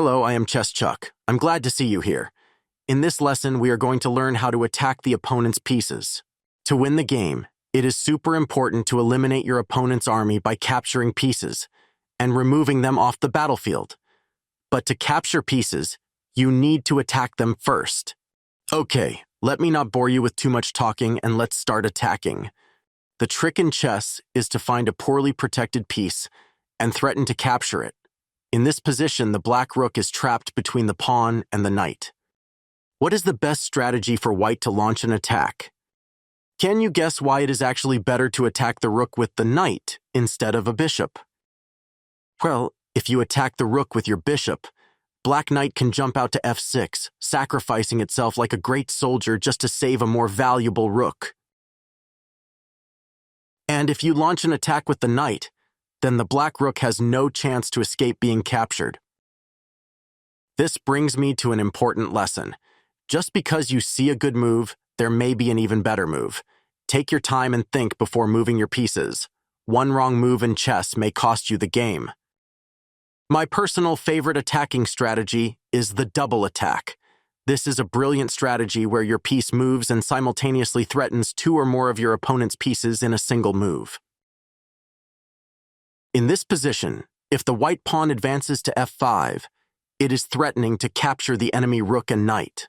Hello, I am ChessChuck. I'm glad to see you here. In this lesson, we are going to learn how to attack the opponent's pieces. To win the game, it is super important to eliminate your opponent's army by capturing pieces and removing them off the battlefield. But to capture pieces, you need to attack them first. Okay, let me not bore you with too much talking and let's start attacking. The trick in chess is to find a poorly protected piece and threaten to capture it. In this position, the black rook is trapped between the pawn and the knight. What is the best strategy for white to launch an attack? Can you guess why it is actually better to attack the rook with the knight instead of a bishop? Well, if you attack the rook with your bishop, black knight can jump out to f6, sacrificing itself like a great soldier just to save a more valuable rook. And if you launch an attack with the knight, then the black rook has no chance to escape being captured. This brings me to an important lesson. Just because you see a good move, there may be an even better move. Take your time and think before moving your pieces. One wrong move in chess may cost you the game. My personal favorite attacking strategy is the double attack. This is a brilliant strategy where your piece moves and simultaneously threatens two or more of your opponent's pieces in a single move. In this position, if the white pawn advances to f5, it is threatening to capture the enemy rook and knight.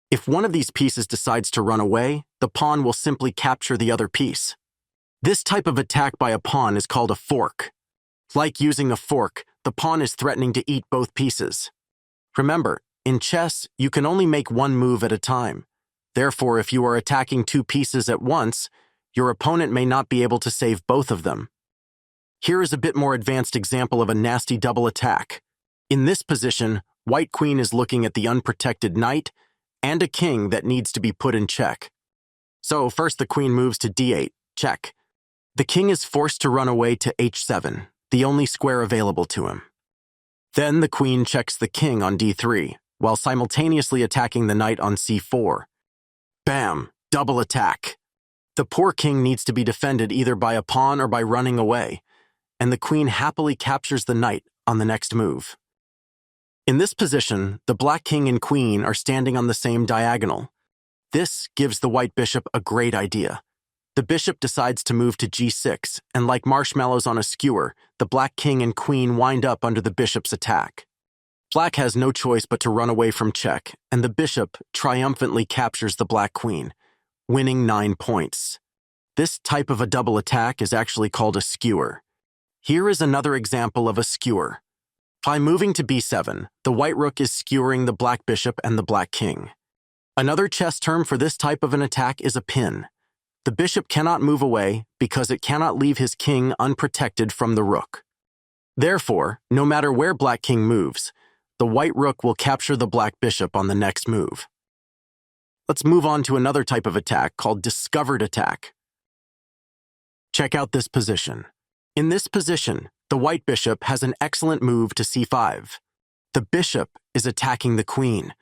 If one of these pieces decides to run away, the pawn will simply capture the other piece. This type of attack by a pawn is called a fork. Like using a fork, the pawn is threatening to eat both pieces. Remember, in chess, you can only make one move at a time. Therefore, if you are attacking two pieces at once, your opponent may not be able to save both of them. Here is a bit more advanced example of a nasty double attack. In this position, white queen is looking at the unprotected knight and a king that needs to be put in check. So first the queen moves to d8, check. The king is forced to run away to h7, the only square available to him. Then the queen checks the king on d3, while simultaneously attacking the knight on c4. Bam! Double attack. The poor king needs to be defended either by a pawn or by running away, and the queen happily captures the knight on the next move. In this position, the black king and queen are standing on the same diagonal. This gives the white bishop a great idea. The bishop decides to move to g6, and like marshmallows on a skewer, the black king and queen wind up under the bishop's attack. Black has no choice but to run away from check, and the bishop triumphantly captures the black queen, winning 9 points. This type of a double attack is actually called a skewer. Here is another example of a skewer. By moving to b7, the white rook is skewering the black bishop and the black king. Another chess term for this type of an attack is a pin. The bishop cannot move away because it cannot leave his king unprotected from the rook. Therefore, no matter where black king moves, the white rook will capture the black bishop on the next move. Let's move on to another type of attack called discovered attack. Check out this position. In this position, the white bishop has an excellent move to c5. The bishop is attacking the queen,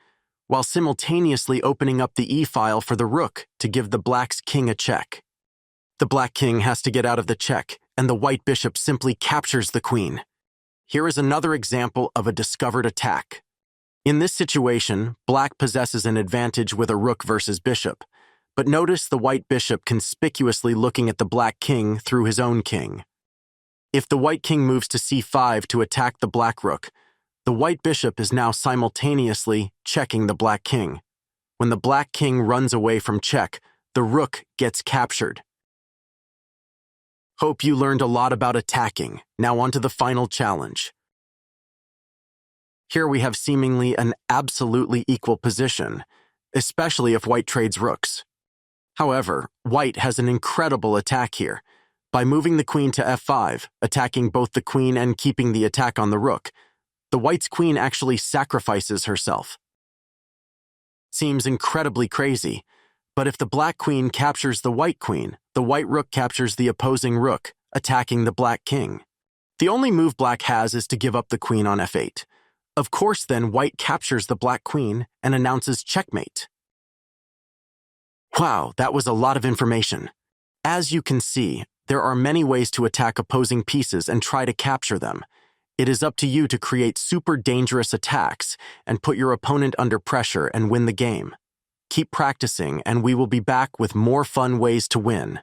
while simultaneously opening up the e-file for the rook to give the black's king a check. The black king has to get out of the check, and the white bishop simply captures the queen. Here is another example of a discovered attack. In this situation, black possesses an advantage with a rook versus bishop, but notice the white bishop conspicuously looking at the black king through his own king. If the white king moves to c5 to attack the black rook, the white bishop is now simultaneously checking the black king. When the black king runs away from check, the rook gets captured. Hope you learned a lot about attacking. Now on to the final challenge. Here we have seemingly an absolutely equal position, especially if white trades rooks. However, white has an incredible attack here. By moving the queen to f5, attacking both the queen and keeping the attack on the rook, the white's queen actually sacrifices herself. Seems incredibly crazy, but if the black queen captures the white queen, the white rook captures the opposing rook, attacking the black king. The only move black has is to give up the queen on f8. Of course, then white captures the black queen and announces checkmate. Wow, that was a lot of information. As you can see, there are many ways to attack opposing pieces and try to capture them. It is up to you to create super dangerous attacks and put your opponent under pressure and win the game. Keep practicing, and we will be back with more fun ways to win.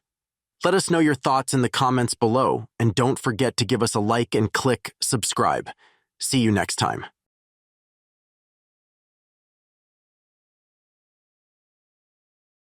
Let us know your thoughts in the comments below, and don't forget to give us a like and click subscribe. See you next time.